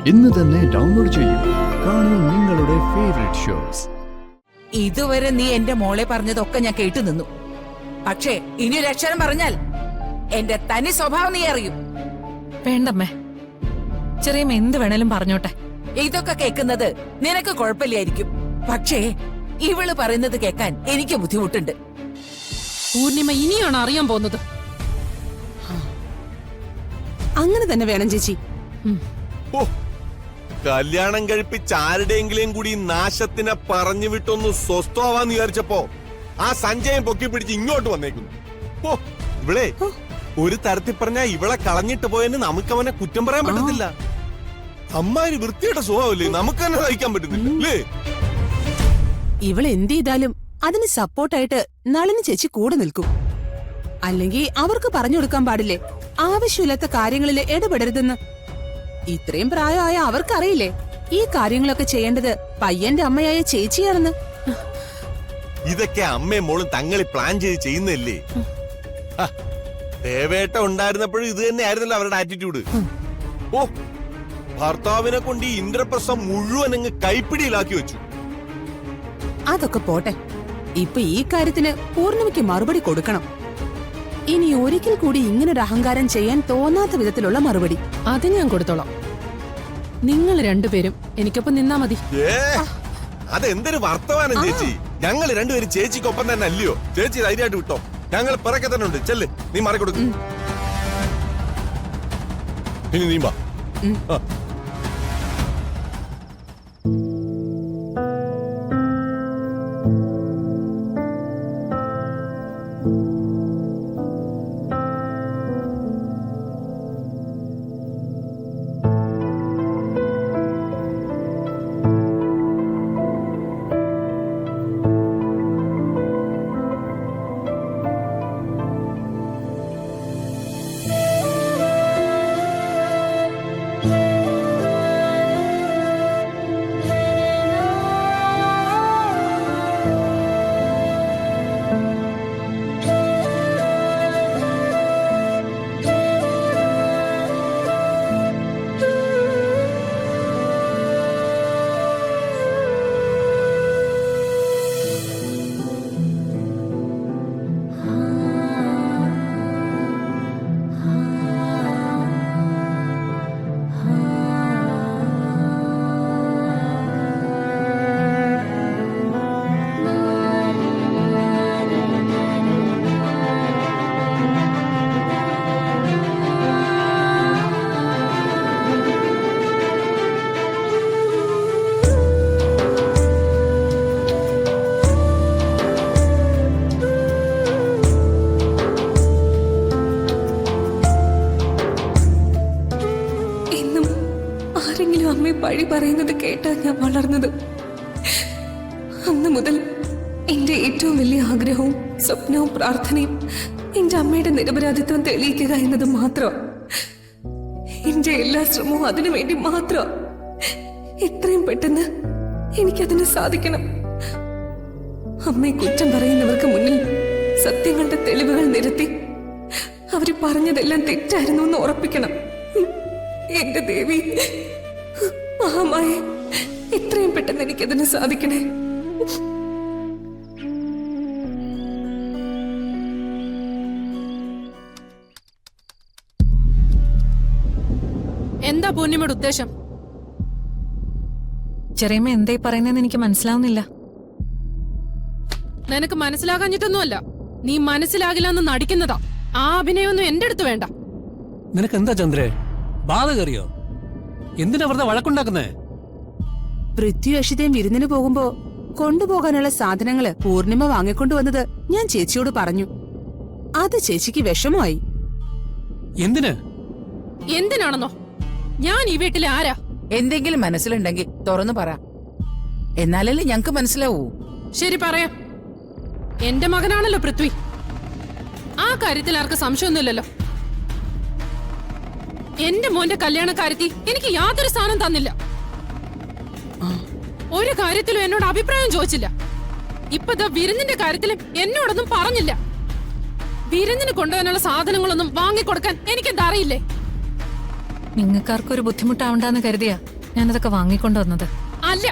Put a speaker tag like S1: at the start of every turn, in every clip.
S1: ഇന്ന് തന്നെ ഡൗൺലോഡ് ചെയ്യൂ. കാണൂ നിങ്ങളുടെ ഫേവറേറ്റ് ഷോസ്.
S2: ഇതുവരെ നീ എന്റെ മോളെ പറഞ്ഞതൊക്കെ ഞാൻ കേട്ടു നിന്നു. പക്ഷേ ഇനി ഒരു അക്ഷരം പറഞ്ഞാൽ എന്റെ തനി സ്വഭാവം നീ അറിയും.
S3: വേണ്ടമ്മേ, ചെറിയമ്മ എന്ത് വേണേലും പറഞ്ഞോട്ടെ.
S2: ഇതൊക്കെ കേൾക്കുന്നത് നിനക്ക് കുഴപ്പമില്ലായിരിക്കും. പക്ഷേ ഇവള് പറയുന്നത് കേൾക്കാൻ എനിക്ക് ബുദ്ധിമുട്ടുണ്ട്.
S3: പൂർണിമ ഇനിയാണ് അറിയാൻ പോകുന്നത്.
S4: അങ്ങനെ തന്നെ വേണം ചേച്ചി.
S5: കല്യാണം കഴിപ്പിച്ച് ആരുടെയെങ്കിലും കൂടി നാശത്തിനെ പറഞ്ഞു വിട്ടൊന്ന് സ്വസ്ഥമാവാന്ന് വിചാരിച്ചപ്പോ ആ സഞ്ജയം പൊക്കി പിടിച്ച് ഇങ്ങോട്ട് വന്നേക്കുന്നു. ഓ ഇവളെ ഒരു തരത്തിൽ പറഞ്ഞാ ഇവളെ കളഞ്ഞിട്ട് പോയെന്ന് നമുക്ക് അവനെ കുറ്റം പറയാൻ പറ്റത്തില്ല. അമ്മാര് വൃത്തിയുടെ സ്വഭാവല്ലേ, നമുക്ക് തന്നെ സഹിക്കാൻ പറ്റുന്നില്ല അല്ലേ?
S4: ഇവൾ എന്ത് ചെയ്താലും അതിന് സപ്പോർട്ടായിട്ട് നളിനി ചേച്ചി കൂടെ നിൽക്കും. അല്ലെങ്കിൽ അവർക്ക് പറഞ്ഞു കൊടുക്കാൻ പാടില്ലേ ആവശ്യമില്ലാത്ത കാര്യങ്ങളിൽ ഇടപെടരുതെന്ന്. ഇത്രയും പ്രായമായ അവർക്കറിയില്ലേ ഈ കാര്യങ്ങളൊക്കെ ചെയ്യേണ്ടത് പയ്യന്റെ അമ്മയായ ചേച്ചിയാണെന്ന്.
S5: ഇതൊക്കെ അമ്മയും മോളും തങ്ങളി പ്ലാൻ ചെയ്ത് ചെയ്യുന്നല്ലേ? ദേവേട്ട ഉണ്ടായിരുന്നപ്പോഴും ഇത് തന്നെ ആയിരുന്നല്ലോ അവരുടെ ആറ്റിറ്റ്യൂഡ്. ഓ ഭർത്താവിനെ കൊണ്ട് ഈ ഇന്ദ്രപ്രസ്ഥം മുഴുവൻ അങ്ങ് കൈപ്പിടിയിലാക്കി വെച്ചു.
S4: അതൊക്കെ പോട്ടെ, ഇപ്പൊ ഈ കാര്യത്തിന് പൂർണിമയ്ക്ക് മറുപടി കൊടുക്കണം. ഇനി ഒരിക്കൽ കൂടി ഇങ്ങനൊരു അഹങ്കാരം ചെയ്യാൻ തോന്നാത്ത വിധത്തിലുള്ള മറുപടി.
S3: അത് ഞാൻ കൊടുത്തോളാം. നിങ്ങൾ രണ്ടുപേരും എനിക്കൊപ്പം നിന്നാ മതി.
S5: അതെന്തൊരു വർത്തമാനം ചേച്ചി. ഞങ്ങൾ രണ്ടുപേരും ചേച്ചിക്കൊപ്പം തന്നെ അല്ലയോ? ചേച്ചി ധൈര്യമായിട്ട് വിട്ടോ, ഞങ്ങൾ പിറക്കെ തന്നെ ഉണ്ട്. ചെല്ല്, നീ മാറിക്കൊടുക്കും. ഇനി നീ വാ.
S6: വഴി പറയുന്നത് കേട്ടാ ഞാൻ വളർന്നത്. അന്ന് മുതൽ എന്റെ ഏറ്റവും വലിയ ആഗ്രഹവും സ്വപ്നവും പ്രാർത്ഥനയും എന്റെ അമ്മയുടെ നിരപരാധിത്വം തെളിയിക്കുക എന്നത് മാത്രം. എന്റെ എല്ലാ ശ്രമവും അതിനു വേണ്ടി മാത്രം. എത്രയും പെട്ടെന്ന് എനിക്കതിന് സാധിക്കണം. അമ്മയെ കുറ്റം പറയുന്നവർക്ക് മുന്നിൽ സത്യങ്ങളുടെ തെളിവുകൾ നിരത്തി അവര് പറഞ്ഞതെല്ലാം തെറ്റായിരുന്നു എന്ന് ഉറപ്പിക്കണം. എന്റെ ദേവി മഹാമായ, എത്രയും പെട്ടെന്ന് എനിക്കതിന് സാധിക്കണേ.
S3: എന്താ പൂർണിമയുടെ ഉദ്ദേശം? ചെറിയമ്മ എന്തായി പറയുന്നതെന്ന് എനിക്ക് മനസ്സിലാവുന്നില്ല. നിനക്ക് മനസ്സിലാകാഞ്ഞിട്ടൊന്നുമല്ല, നീ മനസ്സിലാകില്ല എന്ന് നടിക്കുന്നതാ. ആ അഭിനയൊന്നും എന്റെ അടുത്ത് വേണ്ട.
S7: നിനക്ക് എന്താ ചന്ദ്രേ, ബാധ കയറിയോ? എന്തിനാ വെറുതെ വഴക്കുണ്ടാക്കുന്നേ?
S4: പൃഥ്വി അക്ഷിതയും വിരുന്നിന് പോകുമ്പോ കൊണ്ടുപോകാനുള്ള സാധനങ്ങള് പൂർണിമ വാങ്ങിക്കൊണ്ടുവന്നത് ഞാൻ ചേച്ചിയോട് പറഞ്ഞു. അത് ചേച്ചിക്ക് വിഷമമായി.
S7: എന്തിന്?
S3: എന്തിനാണെന്നോ? ഞാൻ ഈ വീട്ടിലെ ആരാ?
S2: എന്തെങ്കിലും മനസ്സിലുണ്ടെങ്കിൽ തുറന്നു പറ, എന്നാലല്ലേ ഞങ്ങക്ക് മനസ്സിലാവൂ.
S3: ശരി, പറയാം. എന്റെ മകനാണല്ലോ പൃഥ്വി. ആ കാര്യത്തിൽ ആർക്ക് സംശയമൊന്നുമില്ലല്ലോ. എന്റെ മോന്റെ കല്യാണക്കാര്യത്തിൽ എനിക്ക് യാതൊരു സ്ഥാനം തന്നില്ല. ഒരു കാര്യത്തിലും എന്നോട് അഭിപ്രായം ചോദിച്ചില്ല. ഇപ്പതാ വിരുന്നിന്റെ കാര്യത്തിലും എന്നോടൊന്നും പറഞ്ഞില്ല. വിരുന്നിന് കൊണ്ടുപോകാനുള്ള സാധനങ്ങളൊന്നും വാങ്ങിക്കൊടുക്കാൻ എനിക്കെന്താ അറിയില്ലേ?
S8: നിങ്ങൾക്കാർക്കൊരു ബുദ്ധിമുട്ടാവണ്ടെന്ന് കരുതിയാ ഞാനതൊക്കെ വാങ്ങിക്കൊണ്ടുവന്നത്.
S3: അല്ല,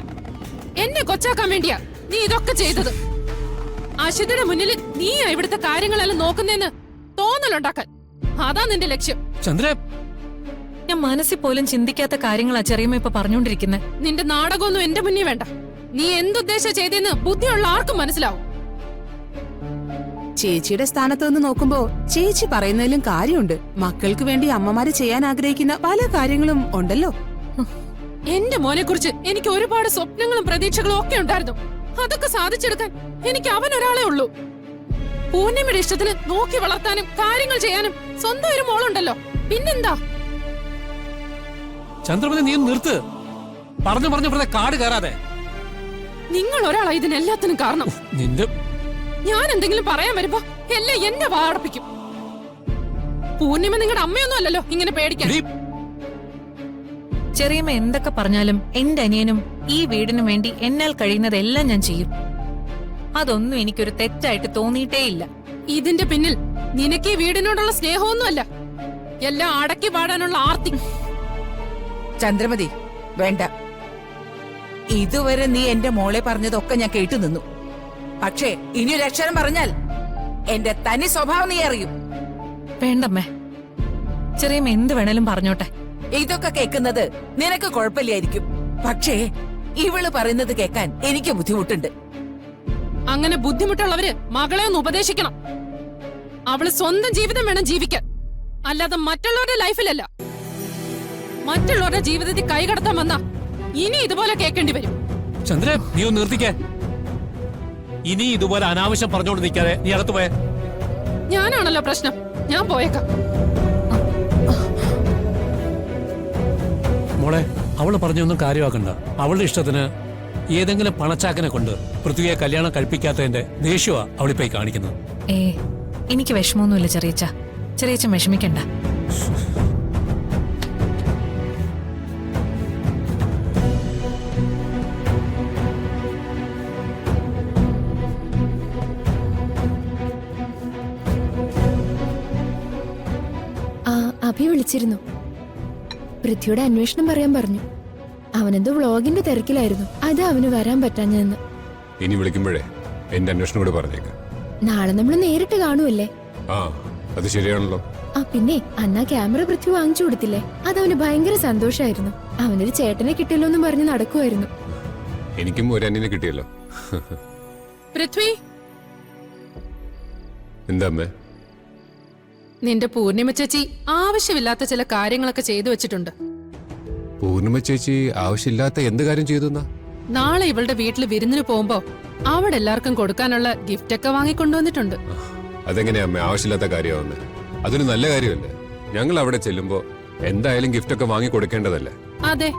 S3: എന്നെ കൊച്ചാക്കാൻ വേണ്ടിയാ നീ ഇതൊക്കെ ചെയ്തത്. അശ്വതിയുടെ മുന്നിൽ നീയാ ഇവിടുത്തെ കാര്യങ്ങളെല്ലാം നോക്കുന്നേന്ന് തോന്നലുണ്ടാക്കാൻ. അതാ നിന്റെ ലക്ഷ്യം.
S7: ചന്ദ്ര,
S8: ഞാൻ മനസ്സിൽ പോലും ചിന്തിക്കാത്ത കാര്യങ്ങളാ ചെറിയമ്മ ഇപ്പൊ പറഞ്ഞോണ്ടിരിക്കുന്നത്.
S3: നിന്റെ നാടകമൊന്നും എന്റെ മുന്നിൽ വേണ്ട. നീ എന്തുദ്ദേശം ചെയ്തെന്ന് ബുദ്ധിയുള്ള ആർക്കും മനസ്സിലാവും.
S4: ചേച്ചിയുടെ സ്ഥാനത്ത് നിന്ന് നോക്കുമ്പോ ചേച്ചി പറയുന്നതിലും കാര്യമുണ്ട്. മക്കൾക്ക് വേണ്ടി അമ്മമാര് ചെയ്യാൻ ആഗ്രഹിക്കുന്ന പല കാര്യങ്ങളും ഉണ്ടല്ലോ.
S3: എന്റെ മോനെ കുറിച്ച് എനിക്ക് ഒരുപാട് സ്വപ്നങ്ങളും പ്രതീക്ഷകളും ഒക്കെ ഉണ്ടായിരുന്നു. അതൊക്കെ സാധിച്ചെടുക്കാൻ എനിക്ക് അവൻ ഒരാളെ ഉള്ളൂ. പൂർണിമയുടെ ഇഷ്ടത്തിന് നോക്കി വളർത്താനും കാര്യങ്ങൾ ചെയ്യാനും സ്വന്തം ഒരു മോളുണ്ടല്ലോ. പിന്നെന്താ?
S7: ചന്ദ്രമതി നീ ഒന്ന് നിർത്ത്. പറഞ്ഞു വെറുതെ കാട് കയറാതെ.
S3: നിങ്ങൾ ഒരാളാ ഇതിനെല്ലാത്തിനും കാരണം.
S7: നിന്റെ
S3: ഞാൻ എന്തെങ്കിലും പറയാൻ വരുമ്പോ എല്ലാം എന്റെ വാടപ്പിക്കും. പൂർണിമ നിങ്ങളുടെ അമ്മയൊന്നും അല്ലല്ലോ ഇങ്ങനെ പേടിക്കാൻ.
S7: എടീ,
S8: ചെറിയമ്മ എന്തൊക്കെ പറഞ്ഞാലും എന്റെ അനിയനും ഈ വീടിനും വേണ്ടി എന്നാൽ കഴിയുന്നതെല്ലാം ഞാൻ ചെയ്യും. അതൊന്നും എനിക്കൊരു തെറ്റായിട്ട് തോന്നിയിട്ടേ ഇല്ല.
S3: ഇതിന്റെ പിന്നിൽ നിനക്ക് ഈ വീടിനോടുള്ള സ്നേഹമൊന്നുമല്ല, എല്ലാം അടക്കി പാടാനുള്ള ആർത്തി.
S2: ചന്ദ്രമതി, വേണ്ട. ഇതുവരെ നീ എന്റെ മോളെ പറഞ്ഞതൊക്കെ ഞാൻ കേട്ടു നിന്നു. പക്ഷേ ഇനിയൊരു അക്ഷരം പറഞ്ഞാൽ എന്റെ തനി സ്വഭാവം നീ അറിയും.
S8: വേണ്ടമ്മേ, ചെറിയമ്മ എന്ത് വേണേലും പറഞ്ഞോട്ടെ.
S2: ഇതൊക്കെ കേൾക്കുന്നത് നിനക്ക് കുഴപ്പമില്ലായിരിക്കും. പക്ഷേ ഇവള് പറയുന്നത് കേൾക്കാൻ എനിക്ക് ബുദ്ധിമുട്ടുണ്ട്.
S3: അങ്ങനെ ബുദ്ധിമുട്ടുള്ളവര് മകളെ ഒന്ന് ഉപദേശിക്കണം. അവള് സ്വന്തം ജീവിതം വേണം ജീവിക്കാൻ, അല്ലാതെ മറ്റുള്ളവരുടെ ലൈഫിലല്ല. മറ്റുള്ളവരുടെ ജീവിതത്തിൽ കൈകടത്താൻ വന്നാ ഇനി ഇതുപോലെ കേൾക്കേണ്ടി വരും.
S7: ചന്ദ്ര നീ ഒന്ന് നിർത്തിക്കേ. ഇനി ഇതുപോലെ അനാവശ്യം പറഞ്ഞോണ്ട് നിൽക്കാതെ നീ അകത്ത് പോയേ.
S3: ഞാനാണല്ലോ പ്രശ്നം. ഞാൻ പോയേക്കാം.
S7: മോളെ, അവള് പറഞ്ഞൊന്നും കാര്യമാക്കണ്ട. അവളുടെ ഇഷ്ടത്തിന് ഏതെങ്കിലും പണച്ചാക്കനെ കൊണ്ട് പൃഥ്വിയെ കല്യാണം കഴിപ്പിക്കാത്തതിന്റെ ദേഷ്യമാ അവളിപ്പോയി കാണിക്കുന്നത്.
S8: എനിക്ക് വിഷമമൊന്നുമില്ല ചെറിയച്ച. ചെറിയച്ചൻ വിഷമിക്കണ്ട.
S9: അഭി വിളിച്ചിരുന്നു. പൃഥ്വിയുടെ അന്വേഷണം പറയാൻ പറഞ്ഞു. അവനെന്തോ വ്ളോഗിന്റെ തിരക്കിലായിരുന്നു. അത് അവന് വരാൻ പറ്റാഞ്ഞെന്ന്.
S10: ഇനി വിളിക്കുമ്പോഴേ എന്റെ അന്വേഷണം കൂടി പറഞ്ഞേക്കാം.
S9: നാളെ നമ്മൾ നേരിട്ട് കാണുമല്ലേ?
S10: ആ, അത് ശരിയാണല്ലോ.
S9: പിന്നെ അന്നാ ക്യാമറ പൃഥ്വി വാങ്ങിച്ചു കൊടുത്തില്ലേ, അതവന് ഭയങ്കര സന്തോഷായിരുന്നു. അവനൊരു ചേട്ടനെ കിട്ടിയല്ലോ എന്നും പറഞ്ഞ് നടക്കുമായിരുന്നു.
S10: എനിക്കും ഒരു അന്യനെ കിട്ടിയല്ലോ.
S3: പൃഥ്വി,
S10: എന്താ അമ്മേ?
S3: നിന്റെ പൂർണിമ ചേച്ചി ആവശ്യമില്ലാത്ത ചില കാര്യങ്ങളൊക്കെ ചെയ്തു വെച്ചിട്ടുണ്ട്.
S10: പൂർണിമ ചേച്ചി ആവശ്യമില്ലാത്ത എന്ത് കാര്യം ചെയ്തു?
S3: നാളെ ഇവളുടെ വീട്ടിൽ വിരുന്നിന് പോകുമ്പോ അവിടെ എല്ലാവർക്കും കൊടുക്കാനുള്ള ഗിഫ്റ്റ് ഒക്കെ വാങ്ങിക്കൊണ്ടുവന്നിട്ടുണ്ട്.
S10: അതെങ്ങനെയാ അമ്മ ആവശ്യമില്ലാത്ത കാര്യമാവുന്നത്? അതൊരു നല്ല കാര്യമല്ലേ? ഞങ്ങൾ അവിടെ ചെല്ലുമ്പോ എന്തായാലും ഗിഫ്റ്റ് ഒക്കെ വാങ്ങി കൊടുക്കേണ്ടതല്ലേ?
S3: അതെ,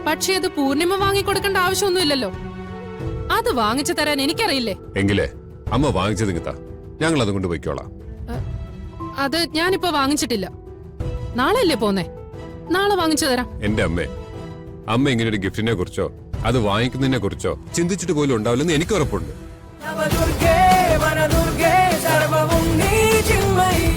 S3: പക്ഷേ അത് പൂർണിമ വാങ്ങിക്കൊടുക്കേണ്ട ആവശ്യമൊന്നുമില്ലല്ലോ. അത് വാങ്ങിച്ചു തരാൻ എനിക്കറിയില്ലേ.
S10: എങ്കിലേ അമ്മ വാങ്ങിച്ചത് കിട്ടാ, ഞങ്ങൾ അതും കൊണ്ട് പോയിക്കോളാം.
S3: അത് ഞാനിപ്പോ വാങ്ങിച്ചിട്ടില്ല. നാളെ അല്ലേ പോന്നേ? നാളെ വാങ്ങിച്ചു തരാം.
S10: എന്റെ അമ്മ ഇങ്ങനെ ഒരു ഗിഫ്റ്റിനെ കുറിച്ചോ അത് വാങ്ങിക്കുന്നതിനെ കുറിച്ചോ ചിന്തിച്ചിട്ട് പോലും ഉണ്ടാവില്ലെന്ന് എനിക്ക് ഉറപ്പുണ്ട്.
S11: നവദുർഗേ വനദുർഗേ സർവവും നീ ചിന്മയി